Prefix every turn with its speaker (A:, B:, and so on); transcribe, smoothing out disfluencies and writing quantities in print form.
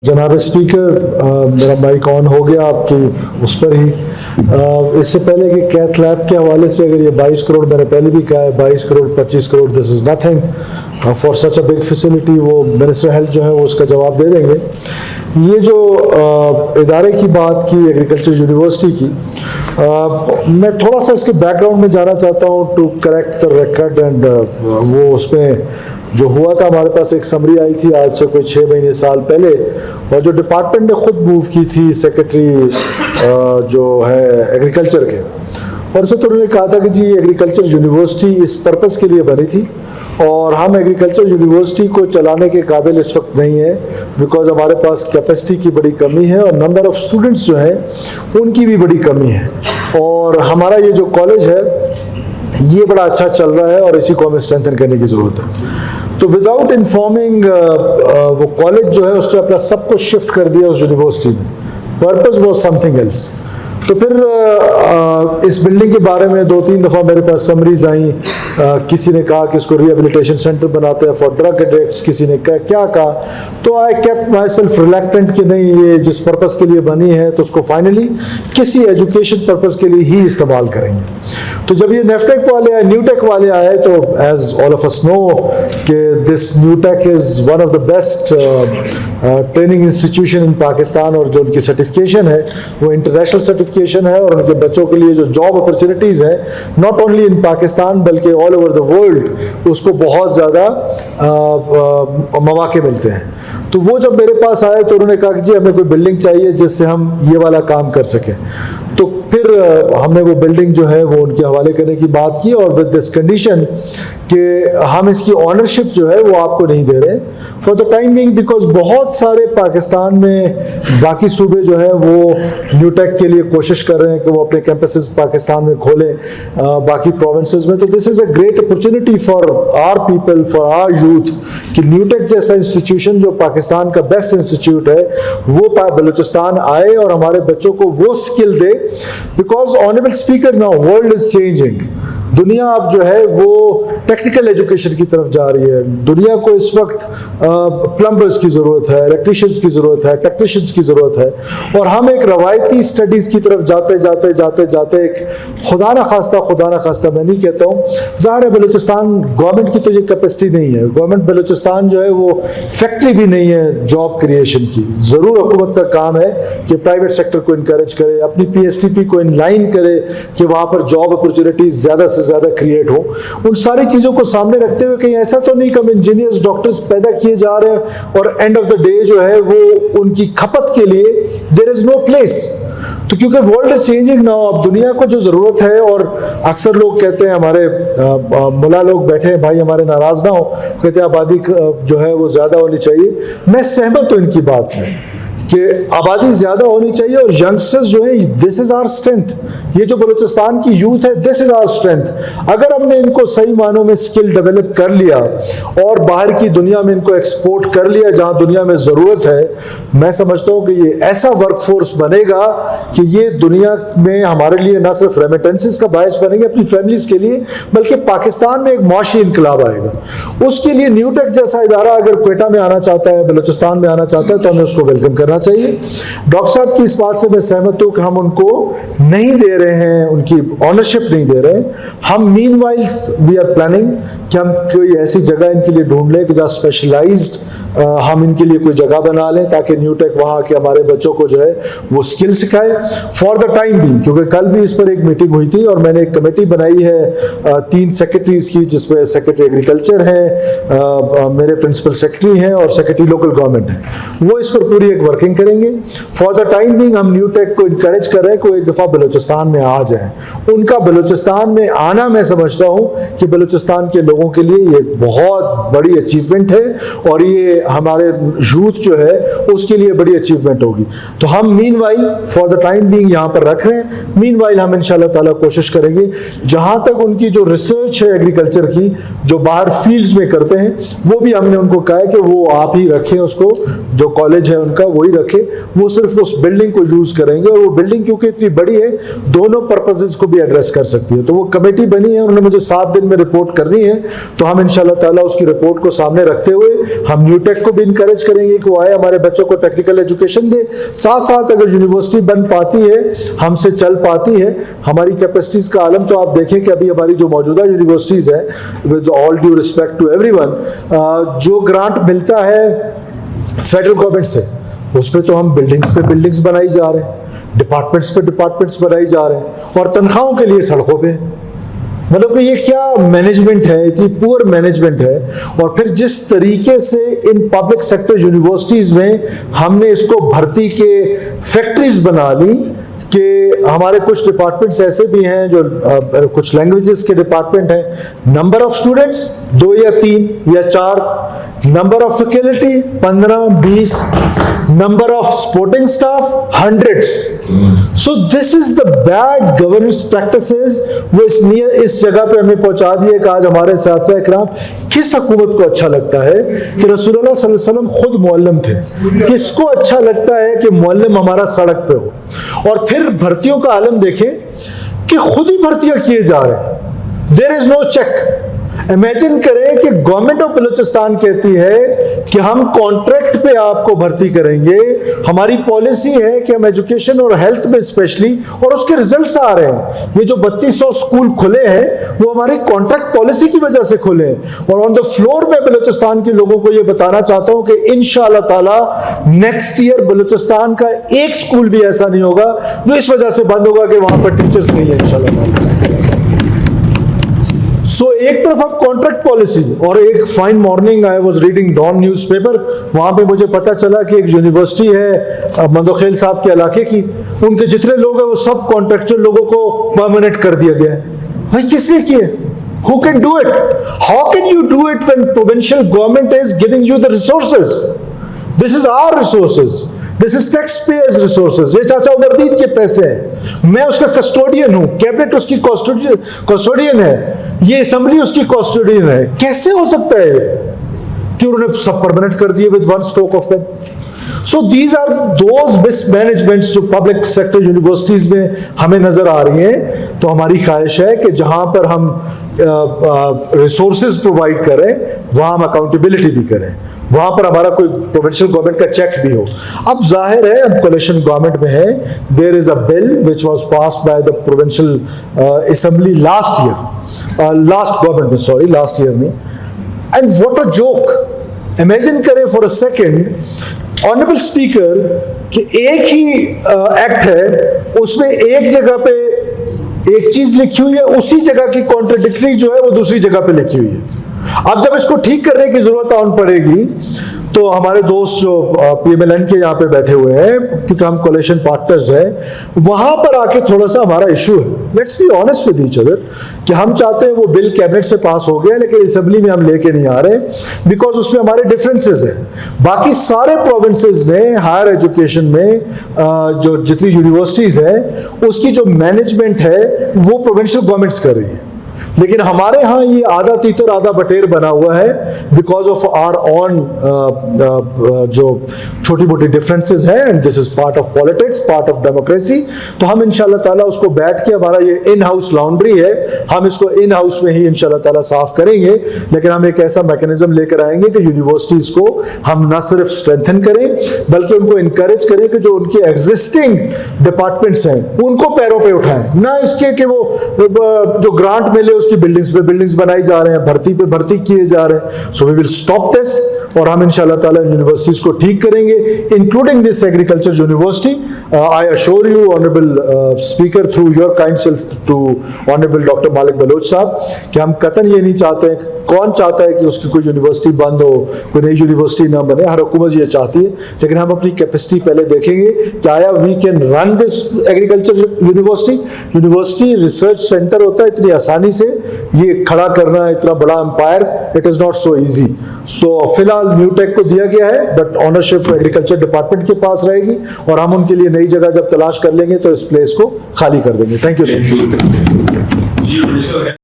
A: जनाब स्पीकर, मेरा mic on हो गया आपकी उस पर ही। इससे पहले कि कैथ लैब के हवाले से अगर ये 22 करोड़, मैंने पहले भी कहा है 22 crore 25 crore this is nothing for such a big facility, वो मिनिस्टर हेल्थ जो है वो उसका जवाब दे देंगे। ये जो इदारे की बात की एग्रीकल्चर यूनिवर्सिटी की, मैं थोड़ा सा इसके बैकग्राउंड में जाना चाहता हूँ to correct the record and वो उसमें जो हुआ था, हमारे पास एक समरी आई थी आज से कोई 6 महीने साल पहले, और जो डिपार्टमेंट ने खुद मूव की थी सेक्रेटरी जो है एग्रीकल्चर के, और उसमें तो उन्होंने कहा था कि जी एग्रीकल्चर यूनिवर्सिटी इस पर्पस के लिए बनी थी और हम एग्रीकल्चर यूनिवर्सिटी को चलाने के काबिल इस वक्त नहीं है, बिकॉज हमारे पास कैपेसिटी की बड़ी कमी है और नंबर ऑफ स्टूडेंट्स जो है उनकी भी बड़ी कमी है, और हमारा ये जो कॉलेज है ये बड़ा अच्छा चल रहा है और इसी को हमें स्ट्रेंथन करने की ज़रूरत है। तो विदाउट इन्फॉर्मिंग वो कॉलेज जो है उसने अपना सब कुछ शिफ्ट कर दिया उस यूनिवर्सिटी में, पर्पस वॉज समथिंग एल्स। तो फिर इस बिल्डिंग के बारे में 2-3 दफ़ा मेरे पास समरीज आई, किसी ने कहा कि इसको रिहेबिलिटेशन सेंटर बनाते हैं फॉर ड्रग एडिक्ट्स, किसी ने कहा क्या कहा, तो आई केप्ट माई सेल्फ रिलैक्टेंट कि नहीं, ये जिस पर्पस के लिए बनी है तो उसको फाइनली किसी एजुकेशन पर्पस के लिए ही इस्तेमाल करेंगे। तो जब ये नेफ्टेक वाले आए, न्यूटेक वाले आए, तो as all of us know कि this Newtech is one of the best training institution in Pakistan, और जो उनकी सर्टिफिकेशन है वो इंटरनेशनल सर्टिफिकेशन है, और उनके बच्चों के लिए जो जॉब अपॉर्चुनिटीज़ है नॉट ओनली इन पाकिस्तान बल्कि ऑल ओवर द वर्ल्ड उसको बहुत ज़्यादा मौके मिलते हैं। तो वो जब मेरे पास आए तो उन्होंने कहा कि जी हमें कोई बिल्डिंग चाहिए जिससे हम ये वाला काम कर सकें। तो फिर हमने वो बिल्डिंग जो है वो उनके हवाले करने की बात की, और विद दिस कंडीशन कि हम इसकी ऑनरशिप जो है वो आपको नहीं दे रहे for the time being, because बहुत सारे पाकिस्तान में बाकी सूबे जो है वो न्यूटेक के लिए कोशिश कर रहे हैं कि वो अपने कैंपसेस पाकिस्तान में खोलें, बाकी प्रोविंसेस में। तो this is a great opportunity for our people, for our youth, कि न्यूटेक जैसा इंस्टीट्यूशन जो पाकिस्तान का बेस्ट इंस्टीट्यूट है वो बलूचिस्तान आए और हमारे बच्चों को वो skill they, because honourable speaker now world is changing. दुनिया अब जो है वो टेक्निकल एजुकेशन की तरफ जा रही है। दुनिया को इस वक्त प्लम्बर्स की ज़रूरत है, इलेक्ट्रिशियंस की ज़रूरत है, टेक्नीशियंस की ज़रूरत है, और हम एक रवायती स्टडीज़ की तरफ जाते जाते जाते जाते एक खुदा न खास्ता मैं नहीं कहता हूँ, ज़ाहिर है बलूचिस्तान गवर्नमेंट की तो ये कैपेसिटी नहीं है, गवर्नमेंट बलूचिस्तान जो है वो फैक्ट्री भी नहीं है जॉब क्रिएशन की। ज़रूर हुकूमत का काम है कि प्राइवेट सेक्टर को इनकरेज करे, अपनी PSTP को इनलाइन करे कि वहाँ पर जॉब अपॉर्चुनिटीज़ ज़्यादा से ज़्यादा क्रिएट हो। उन सारी चीज़ों को सामने रखते हुए कहीं ऐसा तो नहीं कि हम इंजीनियर्स डॉक्टर्स पैदा किए जा रहे हैं और एंड ऑफ द डे जो है वो उनकी खपत के लिए देयर इज़ नो प्लेस। तो क्योंकि वर्ल्ड इज चेंजिंग नाउ, अब दुनिया को जो ज़रूरत है, और अक्सर लोग कहते हैं, हमारे मुला लोग बैठे हैं भाई हमारे नाराज़ ना हो, कहते हैं आबादी जो है वो ज़्यादा होनी चाहिए। मैं सहमत हूँ इनकी बात से कि आबादी ज़्यादा होनी चाहिए, और यंगस्टर्स जो है दिस इज़ आवर स्ट्रेंथ। ये जो बलूचिस्तान की यूथ है दिस इज़ आवर स्ट्रेंथ। अगर हमने इनको सही मानों में स्किल डेवलप कर लिया और बाहर की दुनिया में इनको एक्सपोर्ट कर लिया जहाँ दुनिया में ज़रूरत है, मैं समझता हूँ कि ये ऐसा वर्कफोर्स बनेगा कि ये दुनिया में हमारे लिए ना सिर्फ रेमिटेंसेस का बायस बनेगा अपनी फैमिलीज़ के लिए, बल्कि पाकिस्तान में एक माशी इनकलाब आएगा। उसके लिए न्यूटेक जैसा इदारा अगर क्वेटा में आना चाहता है, बलूचिस्तान में आना चाहता है, तो हमें उसको वेलकम करना चाहिए। डॉक्टर साहब की इस बात से मैं सहमत हूँ कि हम उनको नहीं दे रहे हैं, उनकी ऑनरशिप नहीं दे रहे। हम मीनवाइल वी आर प्लानिंग कि हम कोई ऐसी जगह इनके लिए ढूंढ लें कि जहाँ स्पेशलाइज्ड हम इनके लिए कोई जगह बना लें, ताकि न्यूटेक वहाँ के हमारे बच्चों को जो है वो स्किल सिखाए फॉर द टाइम बीइंग। क्योंकि कल भी इस पर एक मीटिंग हुई थी और मैंने एक कमेटी बनाई है 3 सेक्रेटरीज की, जिसमें सेक्रेटरी एग्रीकल्चर है, मेरे प्रिंसिपल सेक्रेटरी हैं और सेक्रेटरी लोकल गवर्नमेंट है। वो इस पर पूरी एक वर्किंग करेंगे। फॉर द टाइम बीइंग हम न्यूटेक को इनकरेज कर रहे हैं कि वो एक दफ़ा बलूचिस्तान में आ जाए। उनका बलूचिस्तान में आना, मैं समझता हूँ कि बलूचिस्तान के लोगों के लिए ये बहुत बड़ी अचीवमेंट है, और ये हमारे यूथ जो है उसके लिए बड़ी अचीवमेंट होगी। तो हम meanwhile for the time being यहाँ पर रख रहे हैं। मीनवाइल हम इंशाल्लाह ताला कोशिश करेंगे जहाँ तक उनकी जो रिसर्च है एग्रीकल्चर की, जो बाहर फील्ड्स में करते हैं, वो भी हमने उनको कहा है कि वो आप ही रखें, उसको जो कॉलेज है उनका वही रखें, वो सिर्फ उस बिल्डिंग को यूज करेंगे, और वो बिल्डिंग क्योंकि इतनी बड़ी है दोनों पर्पसेस को भी एड्रेस कर सकती है। तो वो कमेटी बनी है, उन्होंने मुझे 7 दिन में रिपोर्ट करनी है, तो हम इंशाल्लाह ताला उसकी रिपोर्ट को सामने रखते हुए हम न्यूटेक न्यूटेक को भी इनकरेज करेंगे कि वो आए, हमारे बच्चों को टेक्निकल एजुकेशन दे। साथ साथ अगर यूनिवर्सिटी बन पाती है, हमसे चल पाती है, हमारी कैपेसिटीज का आलम तो आप देखें कि अभी हमारी जो मौजूदा यूनिवर्सिटीज है, with all due respect to everyone, जो ग्रांट मिलता है फेडरल गवर्नमेंट से, उस पर तो हम बिल्डिंग्स पे बिल्डिंग्स बनाई जा रहे हैं, डिपार्टमेंट्स पे डिपार्टमेंट्स बनाई जा रहे हैं, और तनख्वाहों के लिए सड़कों पे। मतलब कि ये क्या मैनेजमेंट है, इतनी पुअर मैनेजमेंट है। और फिर जिस तरीके से इन पब्लिक सेक्टर यूनिवर्सिटीज में हमने इसको भर्ती के फैक्ट्रीज बना ली कि हमारे कुछ डिपार्टमेंट्स ऐसे भी हैं जो कुछ लैंग्वेजेस के डिपार्टमेंट हैं, नंबर ऑफ स्टूडेंट्स 2 या 3 या 4, number of faculty 15-20, number of supporting staff hundreds. So this is the bad governance practices वो इस जगह पे हमें पहुंचा दिए कि आज हमारे साथ इकराम, किस हुकूमत को अच्छा लगता है कि रसूलुल्लाह सल्लल्लाहु अलैहि वसल्लम खुद मुअल्लिम थे, किसको अच्छा लगता है कि मुअल्लिम हमारा सड़क पे हो। और फिर भर्तियों का आलम देखें कि खुद ही भर्तियां किए जा रहे हैं, there is no check. Imagine करें कि गवर्नमेंट ऑफ बलूचिस्तान कहती है कि हम कॉन्ट्रैक्ट पे आपको भर्ती करेंगे, हमारी पॉलिसी है कि हम एजुकेशन और हेल्थ में स्पेशली, और उसके रिजल्ट्स आ रहे हैं। ये जो 3200 स्कूल खुले हैं वो हमारी कॉन्ट्रैक्ट पॉलिसी की वजह से खुले हैं। और ऑन द फ्लोर में बलूचिस्तान के लोगों को ये बताना चाहता हूं कि इंशाअल्लाह ताला नेक्स्ट ईयर बलूचिस्तान का एक स्कूल भी ऐसा नहीं होगा जो इस वजह से बंद होगा कि वहां पर टीचर्स नहीं है इंशाअल्लाह। सो एक तरफ आप कॉन्ट्रैक्ट पॉलिसी, और एक fine morning I was reading Dawn newspaper, वहां पे मुझे पता चला कि एक यूनिवर्सिटी है मंदोखेल साहब के इलाके की, उनके जितने लोग हैं वो सब कॉन्ट्रैक्चुअल लोगों को परमानेंट कर दिया गया है। भाई किसने किए? Who can do it? How can you do it when provincial government is giving you the resources? This is our resources. This is taxpayers resources. ये चाचा उमरदीन के पैसे हैं, मैं उसका कस्टोडियन हूं, कैबिनेट उसकी कस्टोडियन है, ये असेंबली उसकी कस्टोडियन है। कैसे हो सकता है कि उन्होंने सब परमानेंट कर दिए with one stroke of pen? So these are those mismanagements जो पब्लिक सेक्टर यूनिवर्सिटीज में हमें नजर आ रही हैं। तो हमारी ख्वाहिश है कि जहां पर हम रिसोर्सेज प्रोवाइड करें वहां हम अकाउंटेबिलिटी भी करें, वहां पर हमारा कोई प्रोविंशियल गवर्नमेंट का चेक भी हो। अब जाहिर है हम कोलिशन गवर्नमेंट में है, there is a bill which was passed by the provincial assembly last year में, and what a joke. Imagine करें for a second honourable speaker कि एक ही एक्ट है, उसमें एक जगह पे एक चीज लिखी हुई है, उसी जगह की कॉन्ट्राडिक्टरी जो है वो दूसरी जगह पे लिखी हुई है। अब जब इसको ठीक करने की जरूरत आन पड़ेगी तो हमारे दोस्त जो PMLN के यहाँ पे बैठे हुए हैं, क्योंकि हम कोलिशन पार्टनर्स हैं, वहां पर आके थोड़ा सा हमारा इशू है। Let's be honest with each other कि हम चाहते हैं वो बिल कैबिनेट से पास हो गया लेकिन असेंबली में हम लेके नहीं आ रहे, बिकॉज उसमें हमारे डिफरेंसेस हैं। बाकी सारे प्रोविंसेस ने हायर एजुकेशन में जो जितनी यूनिवर्सिटीज हैं उसकी जो मैनेजमेंट है वो प्रोविंशियल गवर्नमेंट्स कर रही है, लेकिन हमारे यहाँ ये आधा तीतर आधा बटेर बना हुआ है बिकॉज ऑफ आवर ऑन जो छोटी मोटी डिफरेंसेस हैं, and this is part of politics, part of democracy. तो हम इंशाल्लाह ताला उसको बैठ के, हमारा ये इन हाउस लॉन्ड्री है, हम इसको इन हाउस में ही इंशाल्लाह ताला साफ करेंगे। लेकिन हम एक ऐसा मैकेनिज्म लेकर आएंगे कि यूनिवर्सिटीज को हम ना सिर्फ स्ट्रेंथन करें बल्कि उनको इंकरेज करें कि जो उनके एग्जिस्टिंग डिपार्टमेंट्स हैं उनको पैरों पे उठाएं, ना इसके कि वो जो ग्रांट मिले उसकी बिल्डिंग्स पे बिल्डिंग्स बनाई जा रहे हैं, भर्ती पे भर्ती किए जा रहे हैं। So we will stop this, और हम इंशाल्लाह ताला यूनिवर्सिटीज को ठीक करेंगे, including this agriculture university. I assure you honourable speaker through your kind self to honourable doctor Malik Baloch साहब कि हम कतन ये नहीं चाहते, कौन चाहता है कि उसकी कोई यूनिवर्सिटी बंद हो, कोई नई यूनिवर्सिटी ना बने, हर हुकूमत ये चाहती है। लेकिन हम अपनी कैपेसिटी पहले देखेंगे कि आया we can run this agriculture university research centre होता है, इतनी आसानी से ये खड़ा करना इतना बड़ा empire, it is not so easy. तो फिलहाल न्यूटेक को दिया गया है बट ऑनरशिप एग्रीकल्चर डिपार्टमेंट के पास रहेगी, और हम उनके लिए नई जगह जब तलाश कर लेंगे तो इस प्लेस को खाली कर देंगे। Thank you so much.